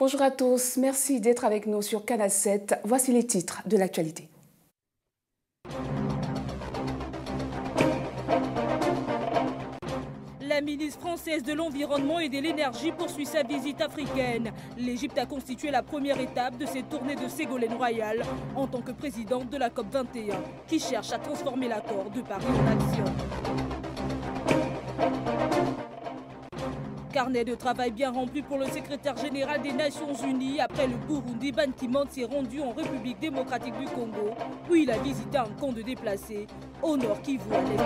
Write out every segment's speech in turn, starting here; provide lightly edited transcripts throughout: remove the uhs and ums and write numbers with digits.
Bonjour à tous, merci d'être avec nous sur Canal 7. Voici les titres de l'actualité. La ministre française de l'Environnement et de l'Énergie poursuit sa visite africaine. L'Égypte a constitué la première étape de cette tournée de Ségolène Royal en tant que présidente de la COP21, qui cherche à transformer l'accord de Paris en action. Carnet de travail bien rempli pour le secrétaire général des Nations Unies après le Burundi. Ban Ki-moon s'est rendu en République démocratique du Congo, où il a visité un camp de déplacés au nord Kivu à l'est.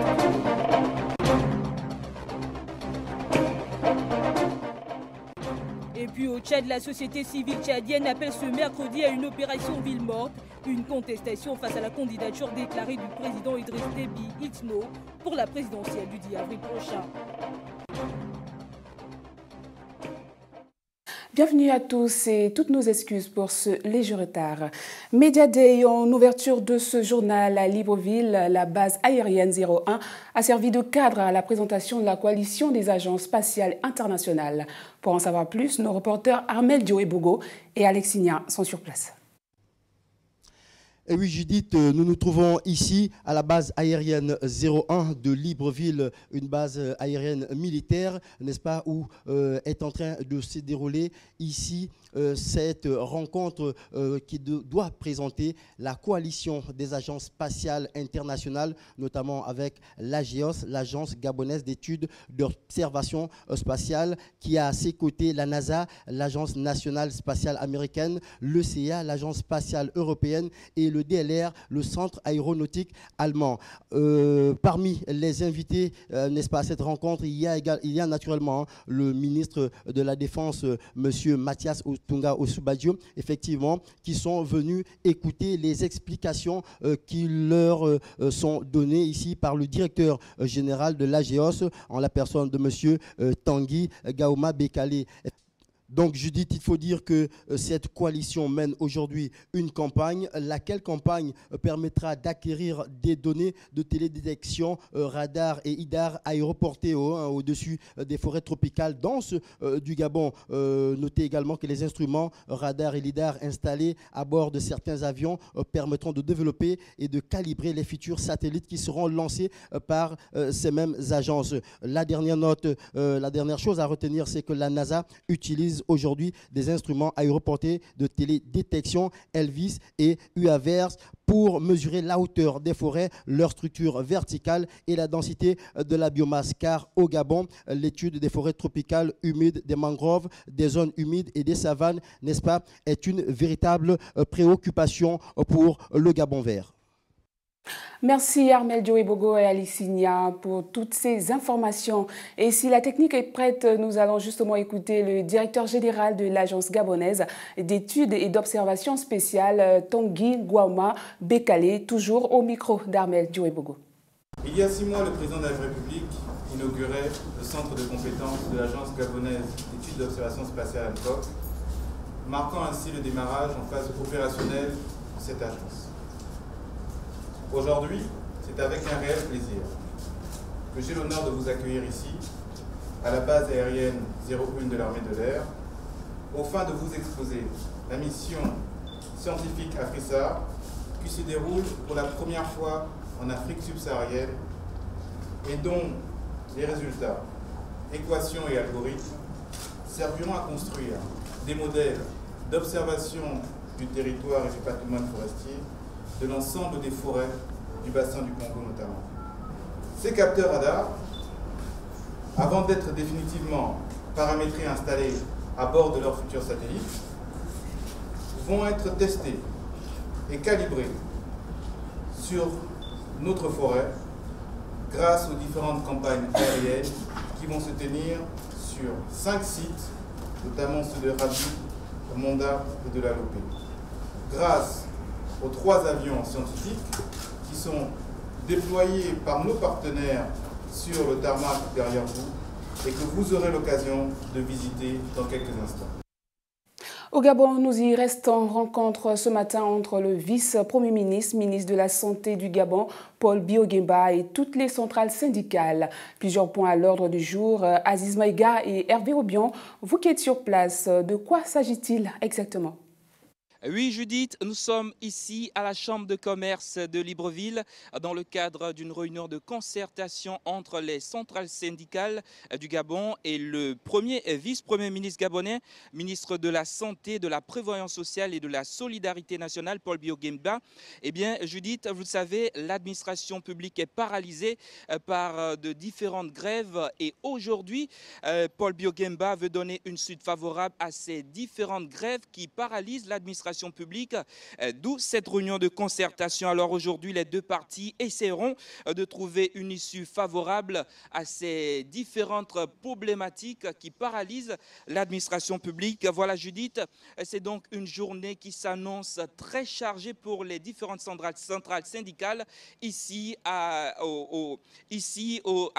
Et puis au Tchad, la société civile tchadienne appelle ce mercredi à une opération ville morte, une contestation face à la candidature déclarée du président Idriss Déby Itno pour la présidentielle du 10 avril prochain. Bienvenue à tous et toutes nos excuses pour ce léger retard. Media Day, en ouverture de ce journal à Libreville, la base aérienne 01 a servi de cadre à la présentation de la coalition des agences spatiales internationales. Pour en savoir plus, nos reporters Armel Dioé-Bogo et Alexinia sont sur place. Et oui, Judith, nous nous trouvons ici à la base aérienne 01 de Libreville, une base aérienne militaire, n'est-ce pas, où est en train de se dérouler ici cette rencontre qui doit présenter la coalition des agences spatiales internationales, notamment avec l'AGEOS, l'Agence gabonaise d'études d'observation spatiale, qui a à ses côtés la NASA, l'Agence nationale spatiale américaine, l'ECA, l'Agence spatiale européenne et le DLR, le centre aéronautique allemand. Parmi les invités, n'est-ce pas, à cette rencontre, il y a naturellement le ministre de la Défense, M. Mathias Tunga Osubadio, effectivement, qui sont venus écouter les explications qui leur sont données ici par le directeur général de l'AGEOS, en la personne de M. Tanguy Gaoma Bekale. Donc Judith, il faut dire que cette coalition mène aujourd'hui une campagne, laquelle campagne permettra d'acquérir des données de télédétection, radar et IDAR aéroportés au-dessus des forêts tropicales denses du Gabon. Notez également que les instruments radar et LIDAR installés à bord de certains avions permettront de développer et de calibrer les futurs satellites qui seront lancés par ces mêmes agences. La dernière note, la dernière chose à retenir, c'est que la NASA utilise aujourd'hui des instruments aéroportés de télédétection Elvis et UAVERS pour mesurer la hauteur des forêts, leur structure verticale et la densité de la biomasse. Car au Gabon, l'étude des forêts tropicales humides, des mangroves, des zones humides et des savanes, n'est-ce pas, est une véritable préoccupation pour le Gabon vert. Merci Armel Dioé-Bogo et Alexinia pour toutes ces informations. Et si la technique est prête, nous allons justement écouter le directeur général de l'Agence gabonaise d'études et d'observation spéciales, Tanguy Gaoma Bekale, toujours au micro d'Armel Dioé-Bogo. Il y a 6 mois, le président de la République inaugurait le centre de compétences de l'Agence gabonaise d'études d'observation spatiale ANCOP, marquant ainsi le démarrage en phase opérationnelle de cette agence. Aujourd'hui, c'est avec un réel plaisir que j'ai l'honneur de vous accueillir ici, à la base aérienne 01 de l'armée de l'air, au fin de vous exposer la mission scientifique AFRISAR qui se déroule pour la première fois en Afrique subsaharienne et dont les résultats, équations et algorithmes serviront à construire des modèles d'observation du territoire et du patrimoine forestier de l'ensemble des forêts du bassin du Congo notamment. Ces capteurs radars, avant d'être définitivement paramétrés et installés à bord de leurs futurs satellites, vont être testés et calibrés sur notre forêt grâce aux différentes campagnes aériennes qui vont se tenir sur 5 sites, notamment ceux de Rabi, de Monda et de la Lopé. Grâce aux 3 avions scientifiques qui sont déployés par nos partenaires sur le tarmac derrière vous et que vous aurez l'occasion de visiter dans quelques instants. Au Gabon, nous y restons. Rencontre ce matin entre le vice-premier ministre, ministre de la Santé du Gabon, Paul Biogemba, et toutes les centrales syndicales. Plusieurs points à l'ordre du jour. Aziz Maïga et Hervé Obion, vous qui êtes sur place, de quoi s'agit-il exactement ? Oui, Judith, nous sommes ici à la Chambre de commerce de Libreville dans le cadre d'une réunion de concertation entre les centrales syndicales du Gabon et le vice-premier ministre gabonais, ministre de la Santé, de la Prévoyance sociale et de la Solidarité nationale, Paul Biogemba. Eh bien, Judith, vous le savez, l'administration publique est paralysée par de différentes grèves et aujourd'hui, Paul Biogemba veut donner une suite favorable à ces différentes grèves qui paralysent l'administration publique, d'où cette réunion de concertation. Alors aujourd'hui, les deux parties essaieront de trouver une issue favorable à ces différentes problématiques qui paralysent l'administration publique. Voilà, Judith, c'est donc une journée qui s'annonce très chargée pour les différentes centrales syndicales ici à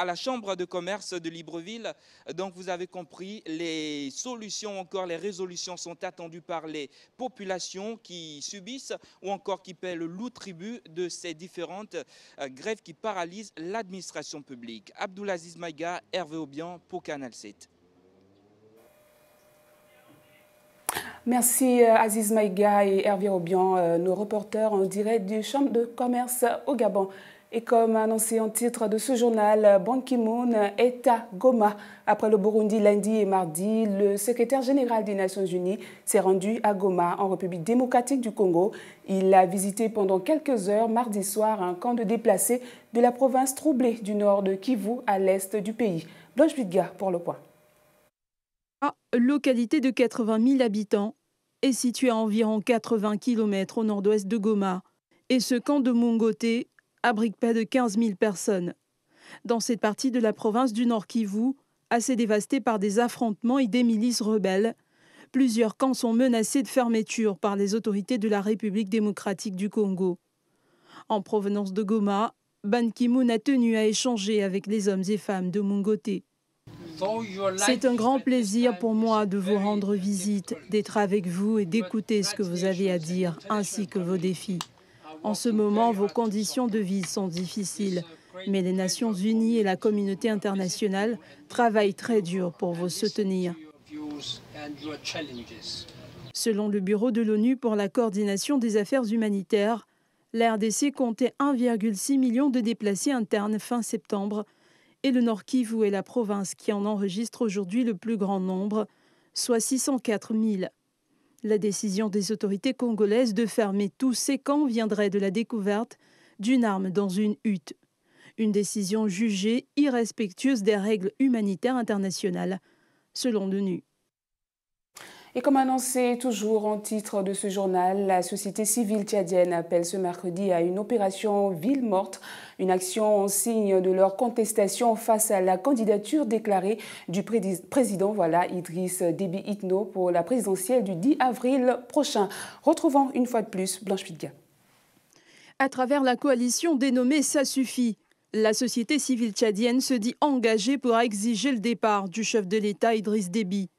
la Chambre de commerce de Libreville. Donc vous avez compris, les solutions, encore les résolutions sont attendues par les populations qui subissent ou encore qui paient le lourd tribut de ces différentes grèves qui paralysent l'administration publique. Abdoulaziz Maïga, Hervé Obion pour Canal 7. Merci Aziz Maïga et Hervé Obion, nos reporters en direct du Chambre de commerce au Gabon. Et comme annoncé en titre de ce journal, Ban Ki-moon est à Goma. Après le Burundi lundi et mardi, le secrétaire général des Nations Unies s'est rendu à Goma, en République démocratique du Congo. Il a visité pendant quelques heures mardi soir un camp de déplacés de la province troublée du nord de Kivu à l'est du pays. Blanche Vidga pour le point. Localité de 80 000 habitants, est située à environ 80 km au nord-ouest de Goma. Et ce camp de Mungote abrite près de 15 000 personnes. Dans cette partie de la province du Nord Kivu, assez dévastée par des affrontements et des milices rebelles, plusieurs camps sont menacés de fermeture par les autorités de la République démocratique du Congo. En provenance de Goma, Ban Ki-moon a tenu à échanger avec les hommes et femmes de Mungote. C'est un grand plaisir pour moi de vous rendre visite, d'être avec vous et d'écouter ce que vous avez à dire, ainsi que vos défis. En ce moment, vos conditions de vie sont difficiles, mais les Nations Unies et la communauté internationale travaillent très dur pour vous soutenir. Selon le Bureau de l'ONU pour la coordination des affaires humanitaires, la RDC comptait 1,6 million de déplacés internes fin septembre et le Nord Kivu est la province qui en enregistre aujourd'hui le plus grand nombre, soit 604 000. La décision des autorités congolaises de fermer tous ces camps viendrait de la découverte d'une arme dans une hutte. Une décision jugée irrespectueuse des règles humanitaires internationales, selon l'ONU. Et comme annoncé toujours en titre de ce journal, la société civile tchadienne appelle ce mercredi à une opération ville morte, une action en signe de leur contestation face à la candidature déclarée du président Idriss Déby Itno pour la présidentielle du 10 avril prochain. Retrouvons une fois de plus Blanche Vidga. À travers la coalition dénommée Ça suffit, la société civile tchadienne se dit engagée pour exiger le départ du chef de l'État Idriss Déby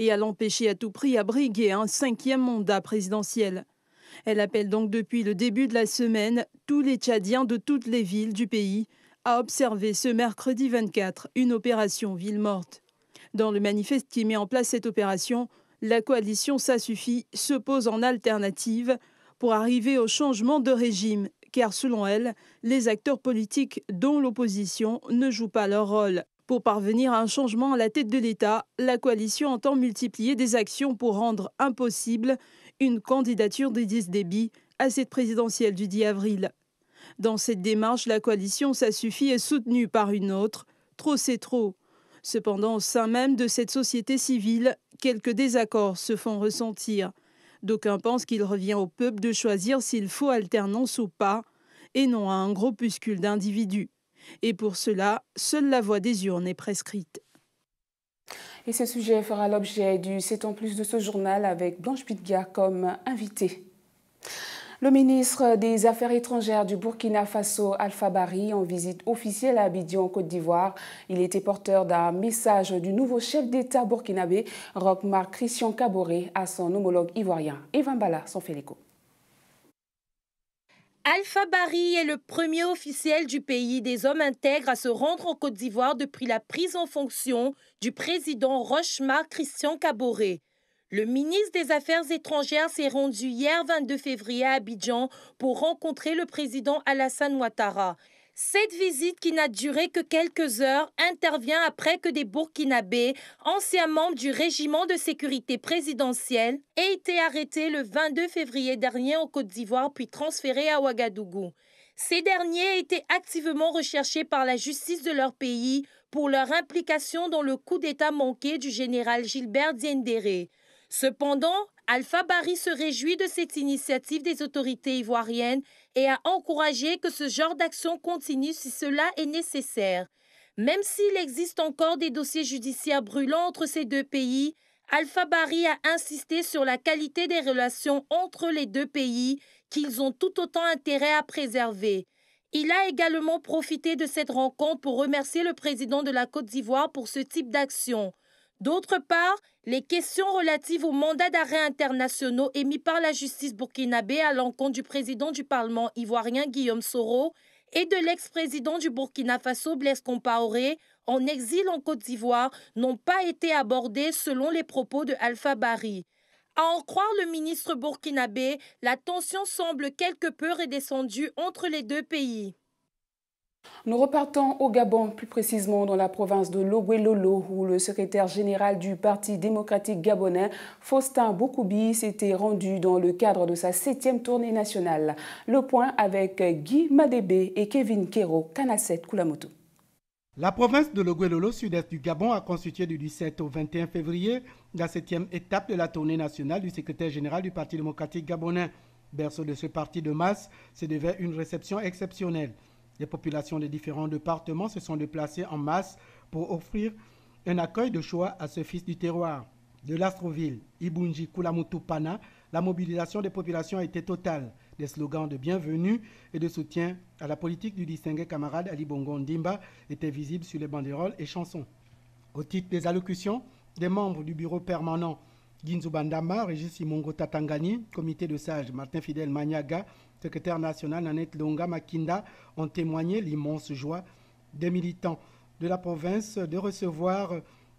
et à l'empêcher à tout prix à briguer un 5e mandat présidentiel. Elle appelle donc depuis le début de la semaine tous les Tchadiens de toutes les villes du pays à observer ce mercredi 24 une opération ville morte. Dans le manifeste qui met en place cette opération, la coalition Ça suffit se pose en alternative pour arriver au changement de régime, car selon elle, les acteurs politiques, dont l'opposition, ne jouent pas leur rôle. Pour parvenir à un changement à la tête de l'État, la coalition entend multiplier des actions pour rendre impossible une candidature d'Idriss Déby à cette présidentielle du 10 avril. Dans cette démarche, la coalition Ça suffit est soutenue par une autre, Trop c'est trop. Cependant, au sein même de cette société civile, quelques désaccords se font ressentir. D'aucuns pensent qu'il revient au peuple de choisir s'il faut alternance ou pas, et non à un groupuscule d'individus. Et pour cela, seule la voix des urnes est prescrite. Et ce sujet fera l'objet du 7 en plus de ce journal avec Blanche Vidga comme invitée. Le ministre des Affaires étrangères du Burkina Faso, Alpha Bari, en visite officielle à Abidjan, Côte d'Ivoire. Il était porteur d'un message du nouveau chef d'État burkinabé, Roch-Marc Christian Kaboré, à son homologue ivoirien. Evan Bala s'en fait l'écho. Alpha Bari est le premier officiel du pays des hommes intègres à se rendre en Côte d'Ivoire depuis la prise en fonction du président Roch-Marc Christian Kaboré. Le ministre des Affaires étrangères s'est rendu hier 22 février à Abidjan pour rencontrer le président Alassane Ouattara. Cette visite, qui n'a duré que quelques heures, intervient après que des Burkinabés, anciens membres du régiment de sécurité présidentielle, aient été arrêtés le 22 février dernier en Côte d'Ivoire puis transférés à Ouagadougou. Ces derniers étaient activement recherchés par la justice de leur pays pour leur implication dans le coup d'État manqué du général Gilbert Diendéré. Cependant, Alpha Bari se réjouit de cette initiative des autorités ivoiriennes et a encouragé que ce genre d'action continue si cela est nécessaire. Même s'il existe encore des dossiers judiciaires brûlants entre ces deux pays, Alpha Bari a insisté sur la qualité des relations entre les deux pays qu'ils ont tout autant intérêt à préserver. Il a également profité de cette rencontre pour remercier le président de la Côte d'Ivoire pour ce type d'action. D'autre part, les questions relatives aux mandats d'arrêt internationaux émis par la justice burkinabé à l'encontre du président du Parlement ivoirien Guillaume Soro et de l'ex-président du Burkina Faso Blaise Compaoré, en exil en Côte d'Ivoire, n'ont pas été abordées selon les propos de Alpha Bari. À en croire le ministre burkinabé, la tension semble quelque peu redescendue entre les deux pays. Nous repartons au Gabon, plus précisément dans la province de Logoué-Lolo, où le secrétaire général du Parti démocratique gabonais, Faustin Boukoubi, s'était rendu dans le cadre de sa 7e tournée nationale. Le point avec Guy Madébé et Kevin Kero, Kanaset Kulamoto. La province de Logoué-Lolo, sud-est du Gabon, a constitué du 17 au 21 février la 7e étape de la tournée nationale du secrétaire général du Parti démocratique gabonais. Berceau de ce parti de masse, se devait une réception exceptionnelle. Les populations des différents départements se sont déplacées en masse pour offrir un accueil de choix à ce fils du terroir. De l'Astroville, Ibunji Kulamutu Pana, la mobilisation des populations a été totale. Des slogans de bienvenue et de soutien à la politique du distingué camarade Ali Bongo Ndimba étaient visibles sur les banderoles et chansons. Au titre des allocutions, des membres du bureau permanent Ginzu Bandama, Régis Simongo Tatangani, comité de sages Martin Fidel Maniaga, secrétaire national Nanette Longa Makinda ont témoigné l'immense joie des militants de la province de recevoir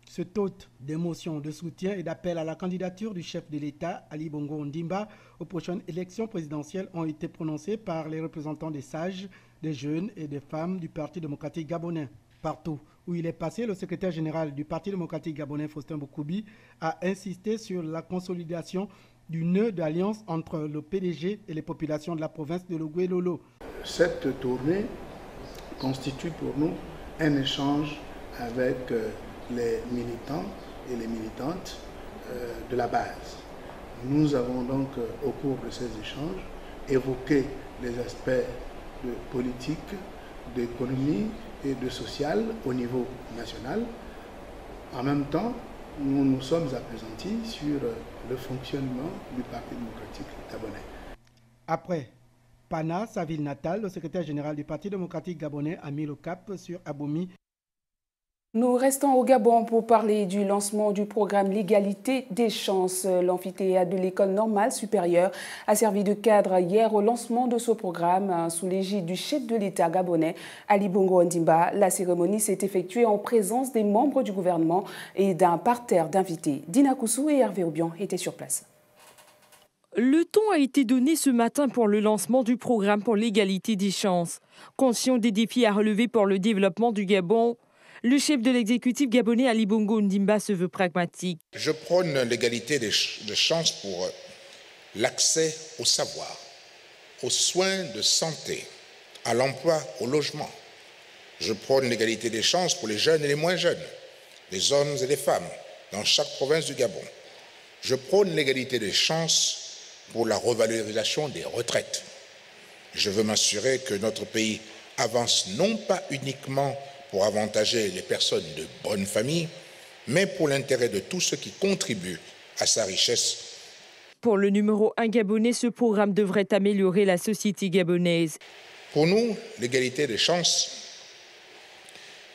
ce hôte d'émotion, de soutien et d'appel à la candidature du chef de l'État, Ali Bongo Ndimba, aux prochaines élections présidentielles ont été prononcées par les représentants des sages, des jeunes et des femmes du Parti démocratique gabonais. Partout où il est passé, le secrétaire général du Parti démocratique gabonais, Faustin Boukoubi, a insisté sur la consolidation du nœud d'alliance entre le PDG et les populations de la province de Logoué-Lolo. Cette tournée constitue pour nous un échange avec les militants et les militantes de la base. Nous avons donc, au cours de ces échanges, évoqué les aspects de politique, d'économie et de social au niveau national. En même temps, nous nous sommes appesantis sur le fonctionnement du Parti démocratique gabonais. Après Pana, sa ville natale, le secrétaire général du Parti démocratique gabonais a mis le cap sur Aboumi. Nous restons au Gabon pour parler du lancement du programme L'égalité des chances. L'amphithéâtre de l'école normale supérieure a servi de cadre hier au lancement de ce programme sous l'égide du chef de l'État gabonais, Ali Bongo Ondimba. La cérémonie s'est effectuée en présence des membres du gouvernement et d'un parterre d'invités. Dina Koussou et Hervé Aubian étaient sur place. Le ton a été donné ce matin pour le lancement du programme pour l'égalité des chances. Conscient des défis à relever pour le développement du Gabon, le chef de l'exécutif gabonais, Ali Bongo Ndimba, se veut pragmatique. Je prône l'égalité des chances pour l'accès au savoir, aux soins de santé, à l'emploi, au logement. Je prône l'égalité des chances pour les jeunes et les moins jeunes, les hommes et les femmes, dans chaque province du Gabon. Je prône l'égalité des chances pour la revalorisation des retraites. Je veux m'assurer que notre pays avance non pas uniquement pour avantager les personnes de bonne famille, mais pour l'intérêt de tous ceux qui contribuent à sa richesse. Pour le numéro 1 gabonais, ce programme devrait améliorer la société gabonaise. Pour nous, l'égalité des chances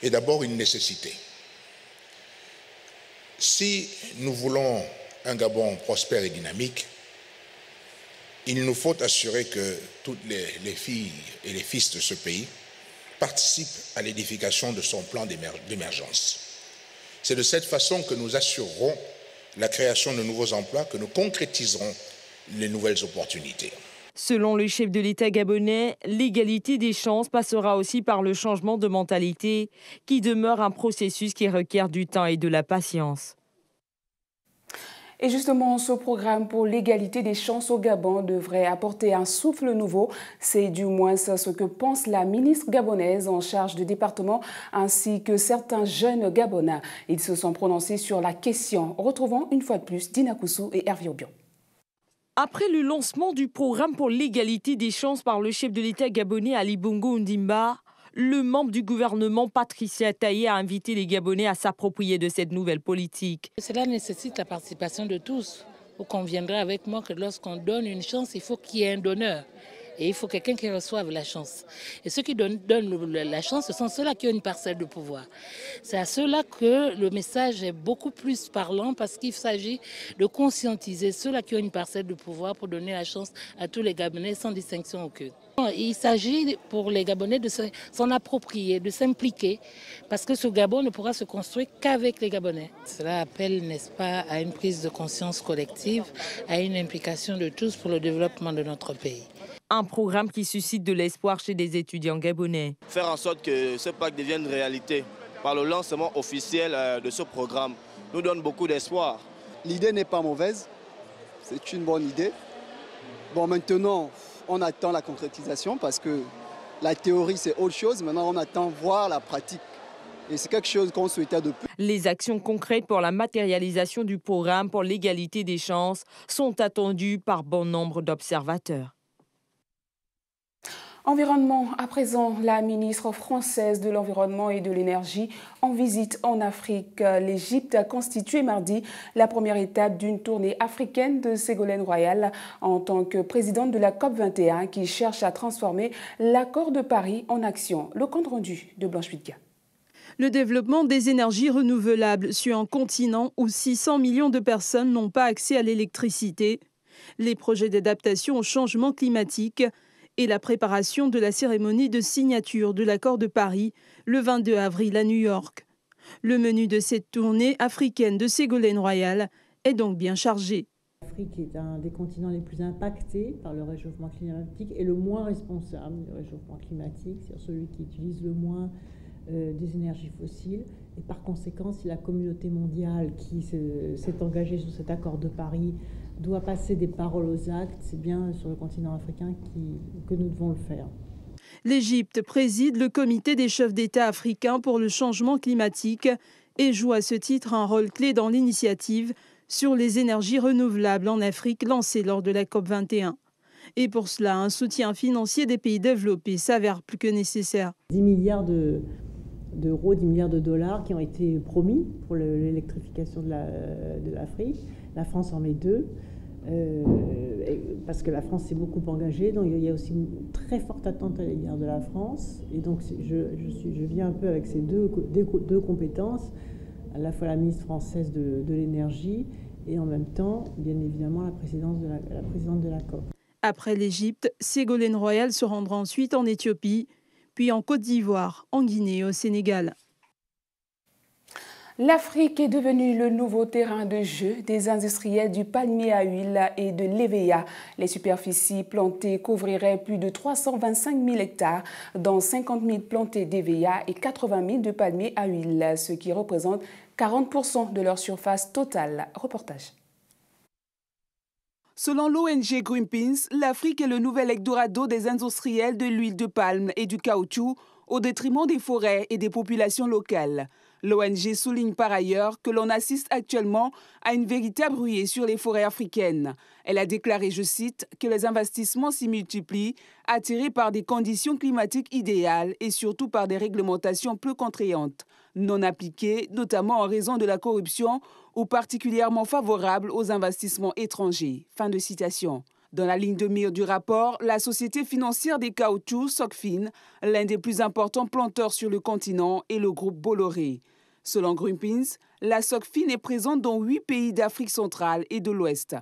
est d'abord une nécessité. Si nous voulons un Gabon prospère et dynamique, il nous faut assurer que toutes les filles et les fils de ce pays participent à l'édification de son plan d'émergence. C'est de cette façon que nous assurerons la création de nouveaux emplois, que nous concrétiserons les nouvelles opportunités. Selon le chef de l'État gabonais, l'égalité des chances passera aussi par le changement de mentalité, qui demeure un processus qui requiert du temps et de la patience. Et justement, ce programme pour l'égalité des chances au Gabon devrait apporter un souffle nouveau. C'est du moins ce que pense la ministre gabonaise en charge du département ainsi que certains jeunes Gabonais. Ils se sont prononcés sur la question. Retrouvons une fois de plus Dina Koussou et Hervé Obion. Après le lancement du programme pour l'égalité des chances par le chef de l'État gabonais Ali Bongo Ondimba, le membre du gouvernement Patricia Taye a invité les Gabonais à s'approprier de cette nouvelle politique. Cela nécessite la participation de tous. Vous conviendrez avec moi que lorsqu'on donne une chance, il faut qu'il y ait un donneur. Et il faut quelqu'un qui reçoive la chance. Et ceux qui donnent la chance, ce sont ceux-là qui ont une parcelle de pouvoir. C'est à ceux-là que le message est beaucoup plus parlant parce qu'il s'agit de conscientiser ceux-là qui ont une parcelle de pouvoir pour donner la chance à tous les Gabonais sans distinction aucune. Il s'agit pour les Gabonais de s'en approprier, de s'impliquer, parce que ce Gabon ne pourra se construire qu'avec les Gabonais. Cela appelle, n'est-ce pas, à une prise de conscience collective, à une implication de tous pour le développement de notre pays. Un programme qui suscite de l'espoir chez des étudiants gabonais. Faire en sorte que ce pacte devienne réalité par le lancement officiel de ce programme nous donne beaucoup d'espoir. L'idée n'est pas mauvaise, c'est une bonne idée. Bon, maintenant, on attend la concrétisation parce que la théorie, c'est autre chose. Maintenant, on attend voir la pratique. Et c'est quelque chose qu'on souhaitait depuis. Les actions concrètes pour la matérialisation du programme pour l'égalité des chances sont attendues par bon nombre d'observateurs. Environnement, à présent, la ministre française de l'Environnement et de l'Énergie en visite en Afrique. L'Égypte a constitué mardi la première étape d'une tournée africaine de Ségolène Royal en tant que présidente de la COP21 qui cherche à transformer l'accord de Paris en action. Le compte rendu de Blanche Widga. Le développement des énergies renouvelables sur un continent où 600 millions de personnes n'ont pas accès à l'électricité, les projets d'adaptation au changement climatique et la préparation de la cérémonie de signature de l'accord de Paris le 22 avril à New York. Le menu de cette tournée africaine de Ségolène Royal est donc bien chargé. L'Afrique est un des continents les plus impactés par le réchauffement climatique et le moins responsable du réchauffement climatique, c'est celui qui utilise le moins des énergies fossiles. Et par conséquent, si la communauté mondiale qui s'est engagée sur cet accord de Paris doit passer des paroles aux actes, c'est bien sur le continent africain que nous devons le faire. L'Égypte préside le comité des chefs d'État africains pour le changement climatique et joue à ce titre un rôle clé dans l'initiative sur les énergies renouvelables en Afrique lancée lors de la COP21. Et pour cela, un soutien financier des pays développés s'avère plus que nécessaire. 10 milliards d'euros, 10 milliards de dollars qui ont été promis pour l'électrification de l'Afrique. La France en met 2, parce que la France s'est beaucoup engagée. Donc il y a aussi une très forte attente à l'égard de la France. Et donc je viens un peu avec ces deux compétences, à la fois la ministre française de l'énergie et en même temps, bien évidemment, la présidente de la COP. Après l'Égypte, Ségolène Royal se rendra ensuite en Éthiopie, puis en Côte d'Ivoire, en Guinée et au Sénégal. L'Afrique est devenue le nouveau terrain de jeu des industriels du palmier à huile et de l'EVA. Les superficies plantées couvriraient plus de 325 000 hectares, dont 50 000 plantés d'EVA et 80 000 de palmiers à huile, ce qui représente 40% de leur surface totale. Reportage. Selon l'ONG Greenpeace, l'Afrique est le nouvel Eldorado des industriels de l'huile de palme et du caoutchouc, au détriment des forêts et des populations locales. L'ONG souligne par ailleurs que l'on assiste actuellement à une véritable ruée sur les forêts africaines. Elle a déclaré, je cite, que les investissements s'y multiplient, attirés par des conditions climatiques idéales et surtout par des réglementations peu contraignantes, non appliquées, notamment en raison de la corruption ou particulièrement favorables aux investissements étrangers. Fin de citation. Dans la ligne de mire du rapport, la société financière des caoutchoucs, Socfin, l'un des plus importants planteurs sur le continent, et le groupe Bolloré. Selon Greenpeace, la Socfin est présente dans 8 pays d'Afrique centrale et de l'Ouest.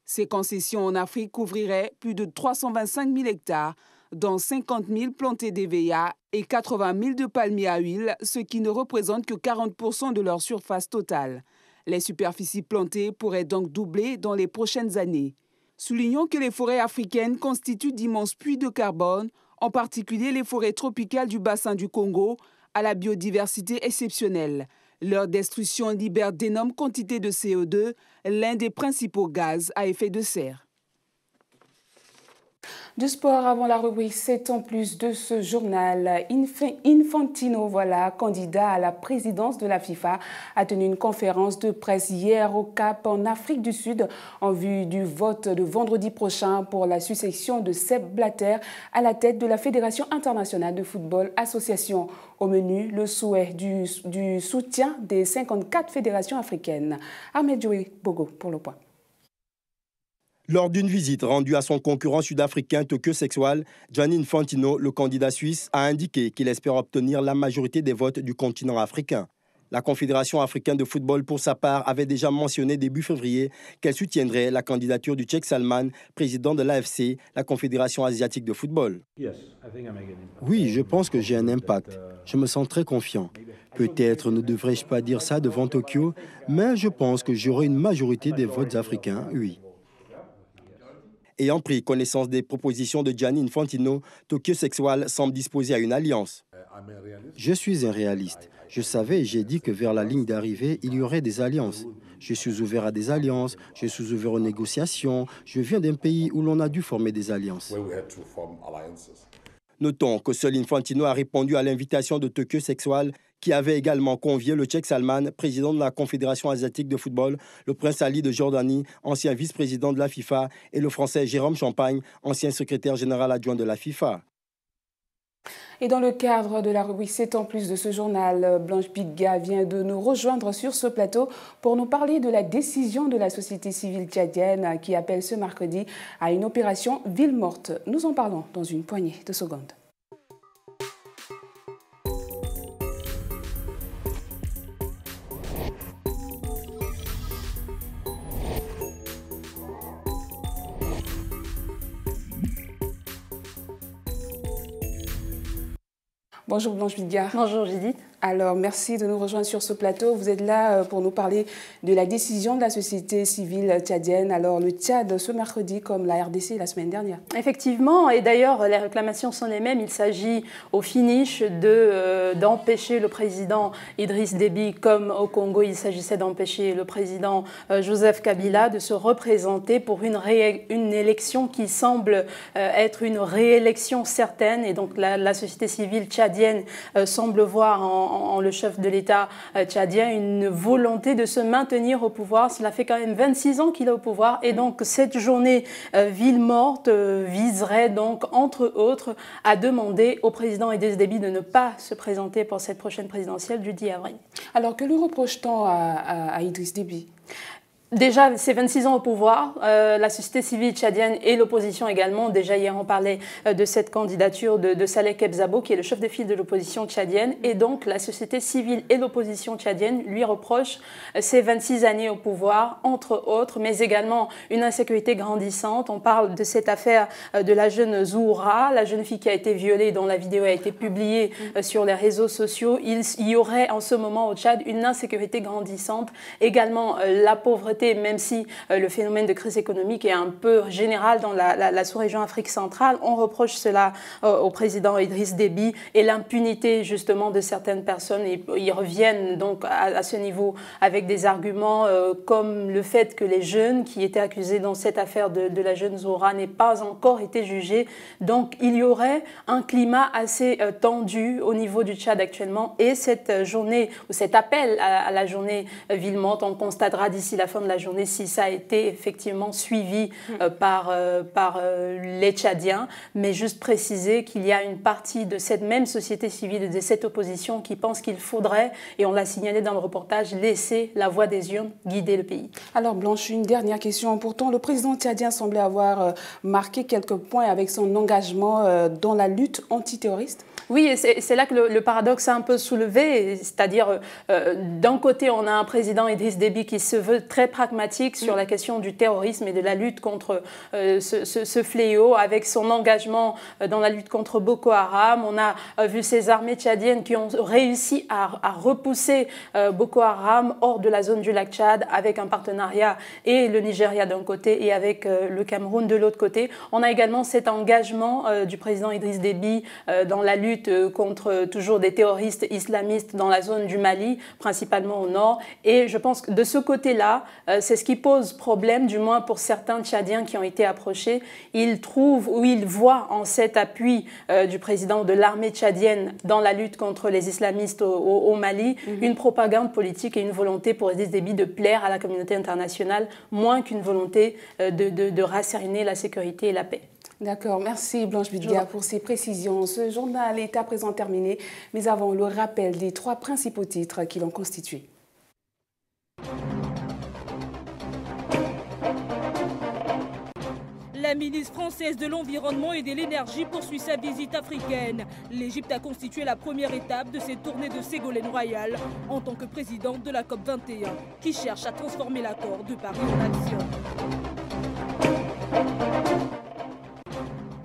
Ses concessions en Afrique couvriraient plus de 325 000 hectares, dont 50 000 plantés d'EVA et 80 000 de palmiers à huile, ce qui ne représente que 40% de leur surface totale. Les superficies plantées pourraient donc doubler dans les prochaines années. Soulignons que les forêts africaines constituent d'immenses puits de carbone, en particulier les forêts tropicales du bassin du Congo, à la biodiversité exceptionnelle. Leur destruction libère d'énormes quantités de CO2, l'un des principaux gaz à effet de serre. Du sport avant la rubrique 7 en plus de ce journal. Infantino, candidat à la présidence de la FIFA, a tenu une conférence de presse hier au Cap en Afrique du Sud en vue du vote de vendredi prochain pour la succession de Sepp Blatter à la tête de la Fédération internationale de football association. Au menu, le souhait du soutien des 54 fédérations africaines. Ahmed Joui Bogo pour le point. Lors d'une visite rendue à son concurrent sud-africain Tokyo Sexual, Gianni Infantino, le candidat suisse, a indiqué qu'il espère obtenir la majorité des votes du continent africain. La Confédération africaine de football, pour sa part, avait déjà mentionné début février qu'elle soutiendrait la candidature du Tchèque Salman, président de l'AFC, la Confédération asiatique de football. Oui, je pense que j'ai un impact. Je me sens très confiant. Peut-être ne devrais-je pas dire ça devant Tokyo, mais je pense que j'aurai une majorité des votes africains, oui. Ayant pris connaissance des propositions de Gianni Infantino, Tokyo Sexual semble disposer à une alliance. Je suis un réaliste. Je savais et j'ai dit que vers la ligne d'arrivée, il y aurait des alliances. Je suis ouvert à des alliances, je suis ouvert aux négociations. Je viens d'un pays où l'on a dû former des alliances. Notons que seul Infantino a répondu à l'invitation de Tokyo Sexual, qui avait également convié le Tchèque Salman, président de la Confédération asiatique de football, le prince Ali de Jordanie, ancien vice-président de la FIFA, et le français Jérôme Champagne, ancien secrétaire général adjoint de la FIFA. Et dans le cadre de la rubrique 7 en plus de ce journal, Blanche Bigga vient de nous rejoindre sur ce plateau pour nous parler de la décision de la société civile tchadienne qui appelle ce mercredi à une opération ville morte. Nous en parlons dans une poignée de secondes. Bonjour Blanche Bigga. Bonjour Judith. Alors, merci de nous rejoindre sur ce plateau. Vous êtes là pour nous parler de la décision de la société civile tchadienne. Alors, le Tchad, ce mercredi, comme la RDC la semaine dernière. Effectivement, et d'ailleurs, les réclamations sont les mêmes. Il s'agit au finish d'empêcher le président Idriss Déby, comme au Congo, il s'agissait d'empêcher le président Joseph Kabila de se représenter pour une élection qui semble être une réélection certaine. Et donc, la société civile tchadienne semble voir en le chef de l'État tchadien une volonté de se maintenir au pouvoir. Cela fait quand même 26 ans qu'il est au pouvoir et donc cette journée ville morte viserait donc entre autres à demander au président Idriss Déby de ne pas se présenter pour cette prochaine présidentielle du 10 avril. Alors que lui reproche-t-on à Idriss Déby ? Déjà, ces 26 ans au pouvoir, la société civile tchadienne et l'opposition également, déjà hier on parlait de cette candidature de Saleh Kebzabo, qui est le chef de file de l'opposition tchadienne, et donc la société civile et l'opposition tchadienne lui reprochent ces 26 années au pouvoir, entre autres, mais également une insécurité grandissante. On parle de cette affaire de la jeune Zoura, la jeune fille qui a été violée, dont la vidéo a été publiée sur les réseaux sociaux. Il y aurait en ce moment au Tchad une insécurité grandissante, également la pauvreté l'instabilité, même si le phénomène de crise économique est un peu général dans la sous-région Afrique centrale. On reproche cela au président Idriss Déby et l'impunité justement de certaines personnes. Et ils reviennent donc à ce niveau avec des arguments comme le fait que les jeunes qui étaient accusés dans cette affaire de la jeune Zora n'aient pas encore été jugés. Donc il y aurait un climat assez tendu au niveau du Tchad actuellement. Et cette journée, ou cet appel à la journée ville morte, on constatera d'ici la fin de la journée si ça a été effectivement suivi par les Tchadiens. Mais juste préciser qu'il y a une partie de cette même société civile, de cette opposition, qui pense qu'il faudrait, et on l'a signalé dans le reportage, laisser la voix des urnes guider le pays. Alors Blanche, une dernière question. Pourtant, le président tchadien semblait avoir marqué quelques points avec son engagement dans la lutte antiterroriste. Oui, et c'est là que le paradoxe est un peu soulevé, c'est-à-dire d'un côté on a un président Idriss Déby qui se veut très pragmatique sur la question du terrorisme et de la lutte contre ce fléau, avec son engagement dans la lutte contre Boko Haram. On a vu ces armées tchadiennes qui ont réussi à repousser Boko Haram hors de la zone du lac Tchad avec un partenariat et le Nigeria d'un côté et avec le Cameroun de l'autre côté. On a également cet engagement du président Idriss Déby dans la lutte contre toujours des terroristes islamistes dans la zone du Mali, principalement au nord. Et je pense que de ce côté-là, c'est ce qui pose problème, du moins pour certains Tchadiens qui ont été approchés. Ils trouvent ou ils voient en cet appui du président de l'armée tchadienne dans la lutte contre les islamistes au Mali une propagande politique et une volonté pour Idriss Déby de plaire à la communauté internationale, moins qu'une volonté de rasséréner la sécurité et la paix. D'accord, merci Blanche Bidga pour ces précisions. Ce journal est à présent terminé, mais avant le rappel des 3 principaux titres qui l'ont constitué. La ministre française de l'Environnement et de l'Énergie poursuit sa visite africaine. L'Égypte a constitué la première étape de cette tournée de Ségolène Royal en tant que présidente de la COP21, qui cherche à transformer l'accord de Paris en action.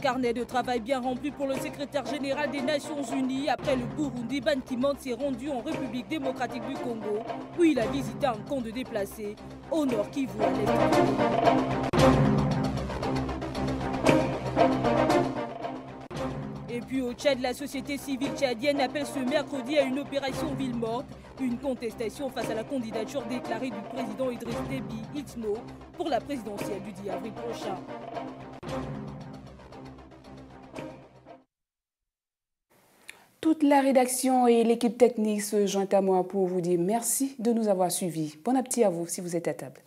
Carnet de travail bien rempli pour le secrétaire général des Nations Unies après le Burundi. Ban Ki-moon s'est rendu en République démocratique du Congo, où il a visité un camp de déplacés au nord Kivu à l'est. Et puis au Tchad, la société civile tchadienne appelle ce mercredi à une opération ville morte, une contestation face à la candidature déclarée du président Idriss Déby Itno pour la présidentielle du 10 avril prochain. Toute la rédaction et l'équipe technique se joignent à moi pour vous dire merci de nous avoir suivis. Bon appétit à vous si vous êtes à table.